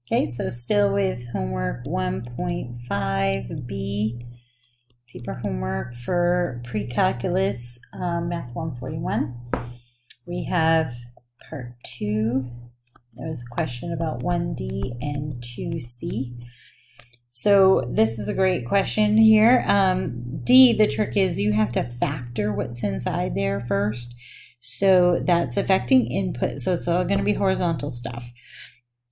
Okay, so still with homework 1.5b, paper homework for pre-calculus, math 141. We have part 2. There was a question about 1D and 2C. So this is a great question here. D, the trick is you have to factor what's inside there first. So that's affecting input. So it's all going to be horizontal stuff.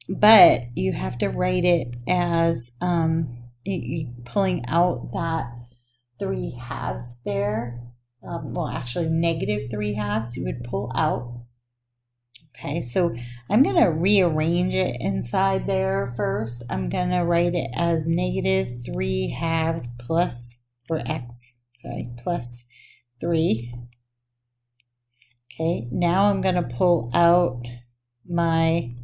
But you have to write it as pulling out that 3 halves there. Well, actually negative 3 halves you would pull out. Okay, so I'm going to rearrange it inside there first. I'm going to write it as negative 3 halves plus, for x, sorry, plus 3. Okay, now I'm going to pull out my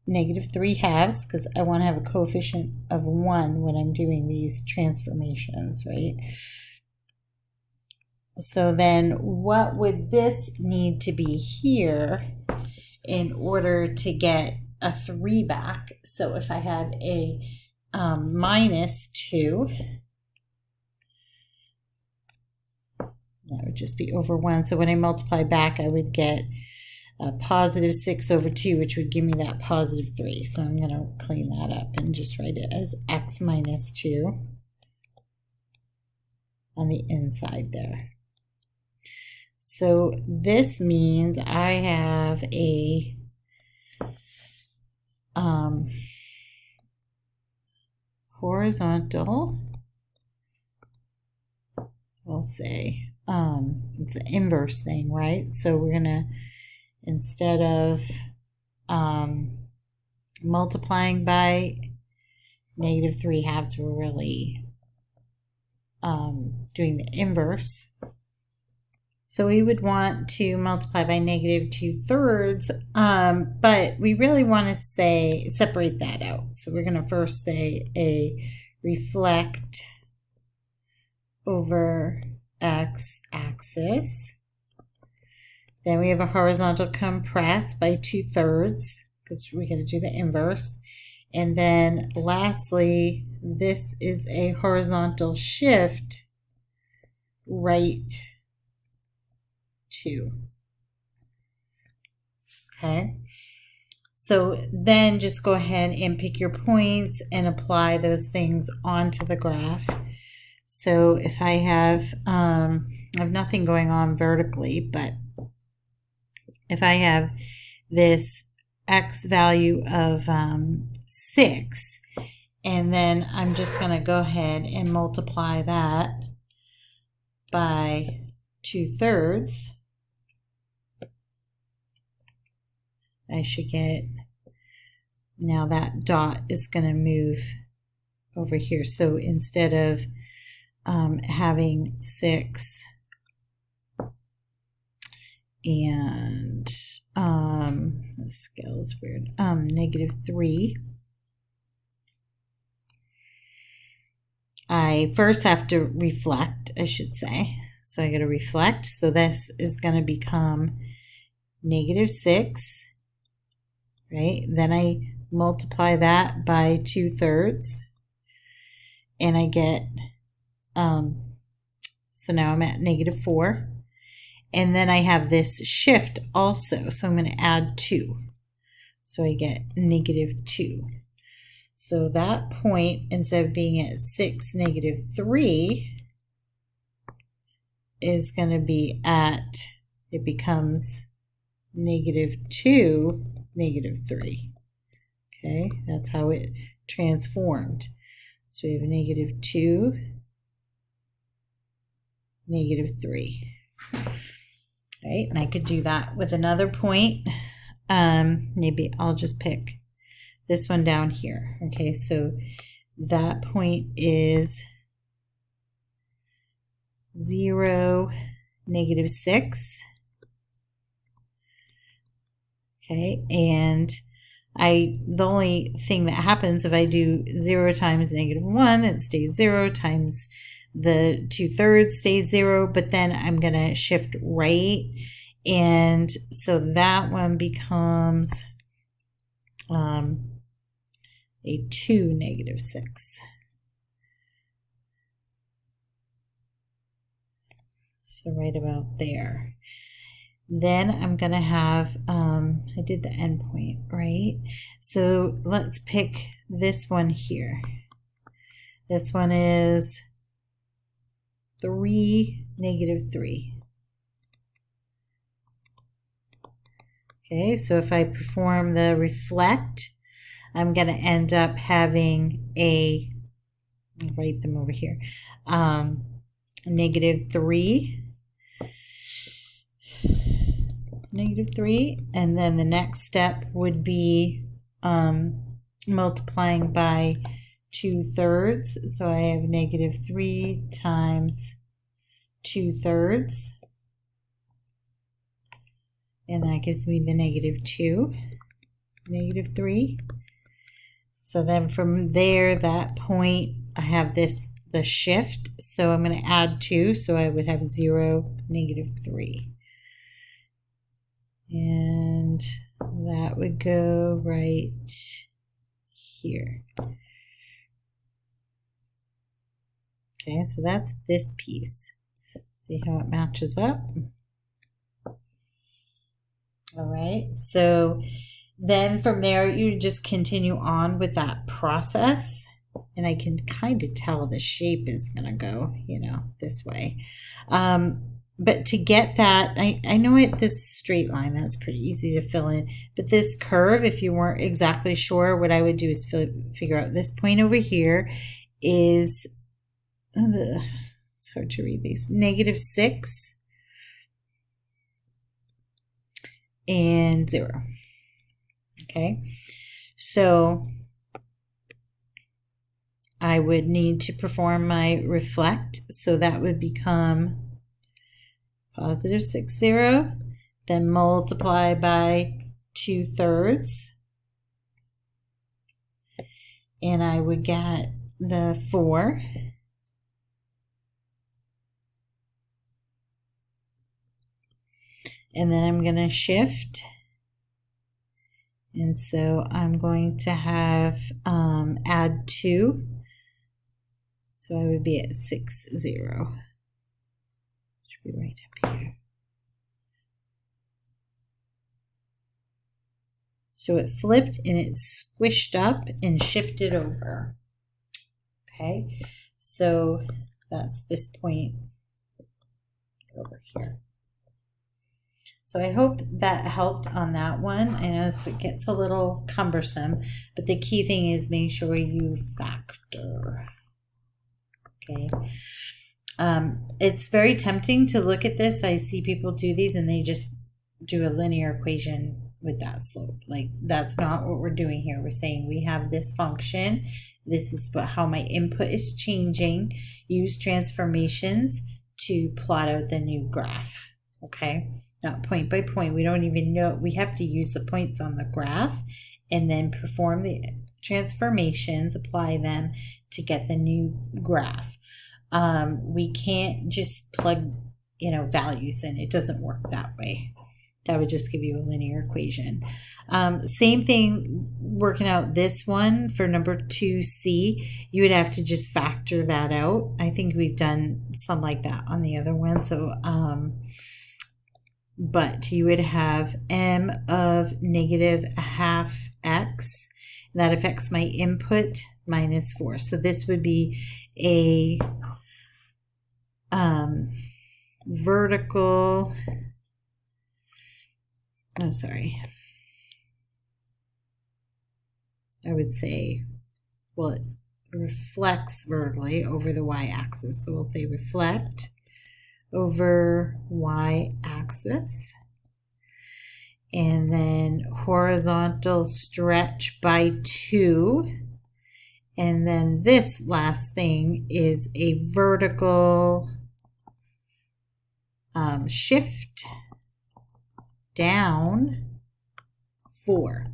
negative 3 halves because I want to have a coefficient of 1 when I'm doing these transformations, right? So then what would this need to be here in order to get a 3 back? So if I had a minus 2, that would just be over 1. So when I multiply back, I would get positive 6 over 2, which would give me that positive 3. So I'm going to clean that up and just write it as x minus 2 on the inside there. So this means I have a horizontal, we'll say, it's an inverse thing, right? So we're going to, instead of multiplying by negative 3 halves, we're really doing the inverse. So we would want to multiply by negative 2/3, but we really want to say, separate that out. So we're going to first say a reflect over x-axis. Then we have a horizontal compress by 2/3 because we're going to do the inverse. And then lastly, this is a horizontal shift right 2. Okay. So then just go ahead and pick your points and apply those things onto the graph. So if I have nothing going on vertically, but if I have this x value of 6, and then I'm just going to go ahead and multiply that by 2/3, I should get, now that dot is going to move over here. So instead of having 6 and the scale is weird, negative 3, I first have to reflect, I should say. So I got to reflect. So this is going to become negative 6, right? Then I multiply that by 2/3, and I get, so now I'm at negative 4. And then I have this shift also, so I'm going to add 2. So I get negative 2. So that point, instead of being at 6, negative 3, is going to be at, it becomes negative 2, negative 3. Okay, that's how it transformed. So we have negative 2, negative 3. Right, and I could do that with another point. Maybe I'll just pick this one down here. Okay, so that point is 0, negative 6. Okay, and the only thing that happens if I do 0 times negative 1, it stays 0, times the 2/3 stays 0, but then I'm going to shift right, and so that one becomes a 2, negative 6. So right about there. Then I'm going to have, I did the endpoint, right? So let's pick this one here. This one is 3, negative 3. Okay, so if I perform the reflect, I'm going to end up having a, I'll write them over here, negative 3, negative 3, and then the next step would be multiplying by 2/3. So I have negative 3 times 2/3, and that gives me the negative 2, negative 3. So then from there, that point, I have this, the shift. So I'm going to add 2, so I would have 0, negative 3. And that would go right here. Okay, so that's this piece. See how it matches up? All right, so then from there, you just continue on with that process. And I can kind of tell the shape is going to go, you know, this way. But to get that, I know this straight line, that's pretty easy to fill in. But this curve, if you weren't exactly sure, what I would do is figure out this point over here is, it's hard to read these, negative 6 and 0. Okay, so I would need to perform my reflect. So that would become positive 6, 0, then multiply by 2/3, and I would get the 4, and then I'm going to shift, and so I'm going to have add 2, so I would be at 6, 0. Be right up here. So it flipped and it squished up and shifted over. Okay, so that's this point over here. So I hope that helped on that one. I know it gets a little cumbersome, but the key thing is make sure you factor. Okay. It's very tempting to look at this. I see people do these and they just do a linear equation with that slope. Like, that's not what we're doing here. We're saying we have this function. This is how my input is changing. Use transformations to plot out the new graph. Okay, not point by point. We don't even know. We have to use the points on the graph and then perform the transformations, apply them to get the new graph. We can't just plug, values in. It doesn't work that way. That would just give you a linear equation. Same thing working out this one for number 2C. You would have to just factor that out. I think we've done some like that on the other one. So, but you would have m of negative a half x. That affects my input minus 4. So this would be a vertical, oh, sorry. I would say, well, it reflects vertically over the y-axis. So we'll say reflect over y-axis. And then horizontal stretch by 2. And then this last thing is a vertical shift down 4.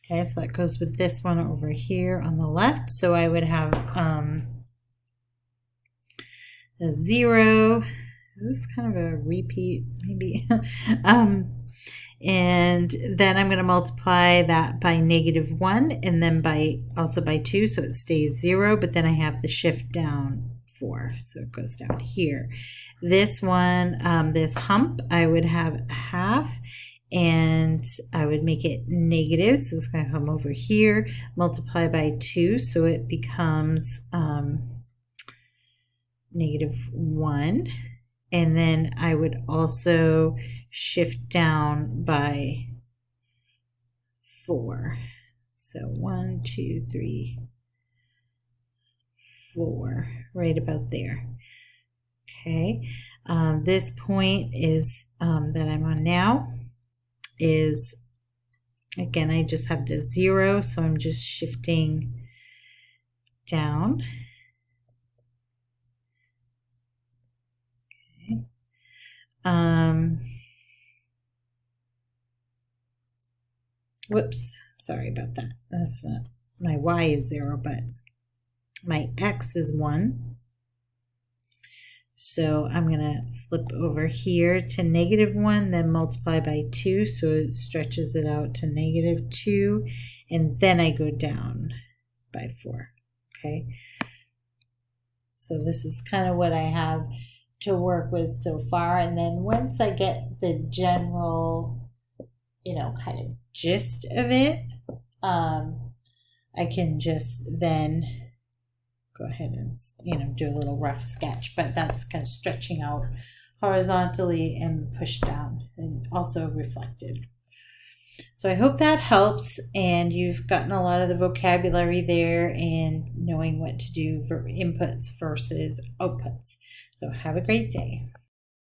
Okay, so that goes with this one over here on the left. So I would have a 0. Is this kind of a repeat? Maybe. And then I'm going to multiply that by -1 and then also by 2, so it stays 0, but then I have the shift down 4, so it goes down here. This one, this hump, I would have a half, and I would make it negative, so it's going to come over here, multiply by 2, so it becomes -1. And then I would also shift down by 4. So 1, 2, 3, 4, right about there. Okay, this point is that I'm on now is, again, I just have the 0, so I'm just shifting down. Whoops, sorry about that. That's not, my y is 0, but my x is 1. So I'm going to flip over here to -1, then multiply by 2, so it stretches it out to -2, and then I go down by 4. Okay, so this is kind of what I have to work with so far, and then once I get the general, kind of gist of it, I can just then go ahead and, do a little rough sketch, but that's kind of stretching out horizontally and pushed down and also reflected. So I hope that helps, and you've gotten a lot of the vocabulary there and knowing what to do for inputs versus outputs. So have a great day.